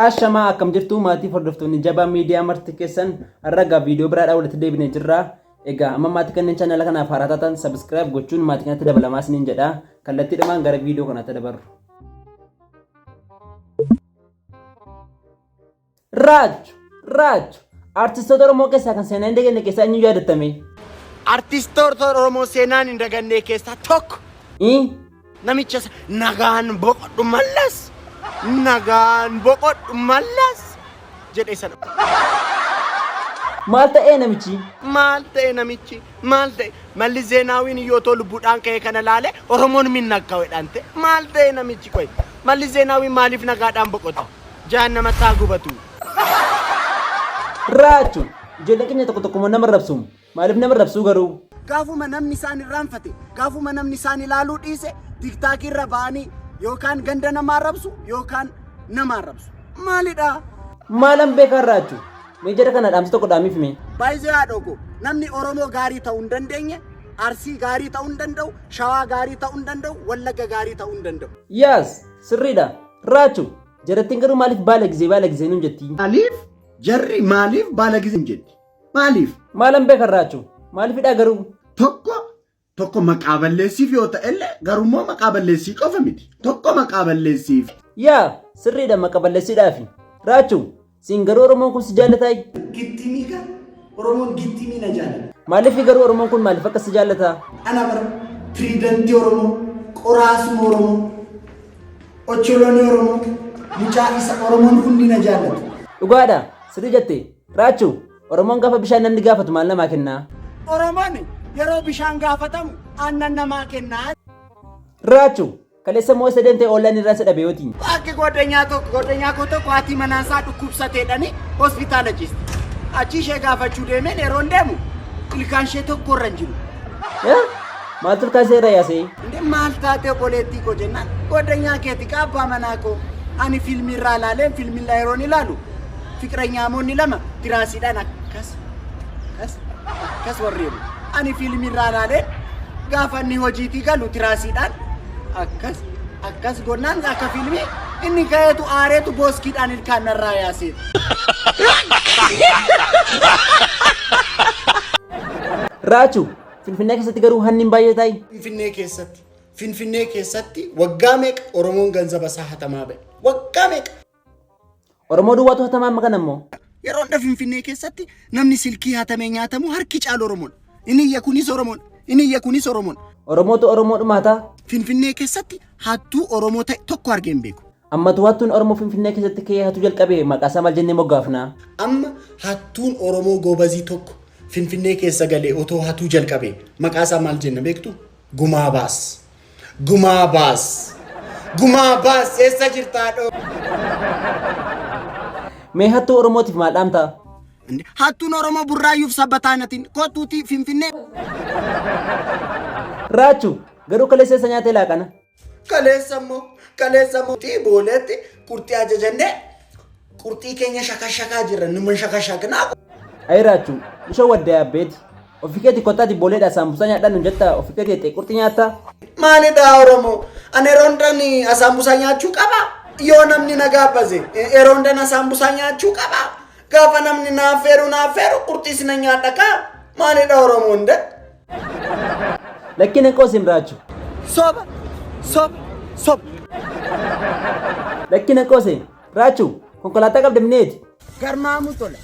Ashamaa akkam jirtu maatii hordoftoonni jabaa miidiyaa marti keessan arragaa viidiyoo biraadhaa walitti deebinee jirra. Egaa amma maatii kanneen channel kanaaf haaraa taatan subscribe gochuun maatii kanatti dabalamaa isiniin jedha. Kallattiidhumaan gara viidiyoo kanaatti dabarru. Raaj artistoota Oromoo keessaa kan seenaa hin daganne keessaa eenyu yaadattame? Artistoota Oromoo seenaan hin daganne keessaa tokko namicha nagaan boqodhu mallas jedhee sana. Maal ta'ee namichi? Malli Zeenaawiin yoo tolu lubbuudhaan ka'ee kana laale Oromoon minnakka wedhaan ta'e maal ta'ee namichi qoy? Malli Zeenaawiin maaliif nagaadhaan boqota? Jahannama taa gubatu. Raachuun ijoolleen keenya tokko nama rabsu. Maaliif nama rabsuu garuu? Gaafuma namni isaan irraanfate, gaafuma namni isaan ilaaluu dhiise, tiktaakii irra ba'anii yookaan ganda namaa rabsu yookaan namaa rabsu. Maalidha? Maalan beekan Raachuu? Mee jara kana dhaamsa tokko dhaamiif mee? Baay'ee haadhogo namni Oromoo gaarii ta'uu hin dandeenye, Arsii gaarii ta'uu hin danda'u, Shawaa gaarii ta'uu hin danda'u, Wallagga gaarii ta'uu hin danda'u. Yaas sirriidha. Raachuu jarattiin garuu maaliif baala gizee nuun jetti? Jarri maaliif baala gizee hin jetti? Maaliif? Maalan beekan Raachuu? Maaliifidha garuu? Tokko maqaa balleessiif yoo ta'ellee garummoo maqaa balleessii qofa miti. Tokko maqaa balleessiif. Yaa sirriidha maqaa balleessiidhaafi. Raachuu siin garuu Oromoon kun si jaallataa? Gittimii kan Oromoon gittimii na jaallata. Maaliif garuu Oromoon kun maaliif akka si jaallataa? Ana bara Tiriidantii Oromoo, Qoraasuma Oromoo, Ocholoonii Oromoo, mucaa isa Oromoon hundi na jaallatu. Dhugaadha sirrii jette. Raachuu Oromoon gaafa bishaan namni gaafatu maal namaa kennaa? Oromoon yeroo bishaan gaafatamu aannan namaa kennaa. Raachuu kaleessa moo isa deemtee oollaan irraa si dhabe yootiin? Akka goddanyaa koo tokko haati manaasaa dhukkubsateedhani hospitaala ciiste. Achi ishee gaafachuu deemeen yeroo deemu ilkaan ishee tokko irra hin jiru. Maaltu ilkaan ishee irra yaasee? Maal taatee obboleettii koo jennaan goddanyaa keeti qaabbaa manaa koo ani fiilmii irraa ilaaleen fiilmii yeroon ilaalu fiqiranyaamoonni lama tiraasiidhaan akkas warreeru. Ani fiilmii irraa ilaaleen gaafa inni hojiitii galu tiraasiidhaan akkas gonnaan akka fiilmii inni ka'eetu aareetu booskiidhaan ilkaan narraa yaasee. Raachuu Finfinnee keessatti garuu hanni baay'ee ta'i. Finfinnee keessatti waggaa meeqa Oromoon ganzaba isaa hatamaa ba'e? Waggaa meeqa? Oromoo duwwaatu hatamaa amma kana immoo? Yeroo hunda Finfinnee keessatti namni silkii hatamee nyaatamu harki caalu Oromoon. Inni iyya kunis Oromoon. Oromootu Oromoodhuma hataa? Finfinnee keessatti hattuu Oromoo ta'e tokko argee hin beeku. Ammatu hattuun Oromoo Finfinnee keessatti ka'ee hattuu jalqabee maqaa isaa maal jennee moggaafnaa? Amma hattuun Oromoo goobazii tokko Finfinnee keessa galee otoo hattuu jalqabee maqaa isaa maal jenna beektu? Gumaa baas eessa jirtaa dhoo? Mee hattuu Oromootiif maal dhaamtaa? Hattuun Oromoo burraayyuuf sabbataanatiin kottuutii Finfinnee. Raachuu garuu kaleessa isa nyaatee laaqana? Kaleessa immoo booleetti qurxii ajajannee qurxii keenya shakashakaa jirra numan shakashaknaa. Ayi Raachuu ishoo wadda yaabbeeti. Ofii keetii kottaati booleedhaa saambusaa nyaadhaan nu jettaa ofii keetii qurxii nyaattaa? Maalidhaa Oromoo? Ani yeroo hundaan asaambusaa nyaachuu qabaa? Yoo namni na gaabbase yeroo hundaan asaambusaa nyaachuu qabaa? Gaafa namni naafeeru qurxii sina nyaadha kaa? Maalidhaa Oromoo hunda? Lakkina qoosin Raachuu. Soba. Lakkina qoose Raachuu konkolaataa qabda mineeti? Garmaamu tola.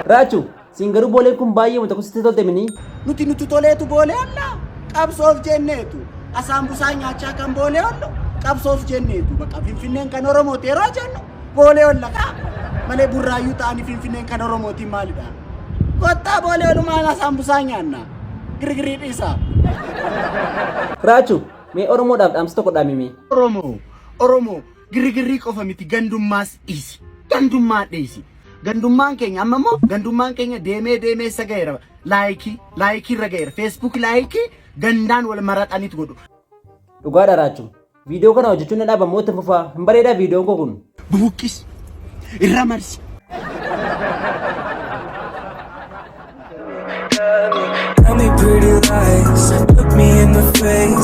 Raachuu siin garuu booleen kun baay'ee wanta kusitti tolte minii? Nuti toleetu boolee alla qabsoof jenneetu asaambusaa nyaachaa kan boolee ollu qabsoof jenneetu bakka Finfinneen kan Oromooti yeroo jennu boolee olla kaa malee burraayyuu ta'anii Finfinneen kan Oromootiin maalidha? Kottaa boolee olumaan asaambusaa nyaanna girgirii dhiisaa. Raachuu mee Oromoodhaaf dhaamsa tokko dhaamimi? Oromoo girgirii qofa miti gandummaas dhiisi. Gandummaan keenya amma immoo gandummaan keenya deemee isa gaheera. Laayikii irra gaheera. Facebook laayikii gandaan wal maraxaniitu godhu. Dhugaadha Raachuu. Viidiyoo kana hojjechuun na dhaaba moo fufaa? Hin bareedaa viidiyoon koo kun. Bubuqqis irra marsi. Tell me pretty lies, look me in the face.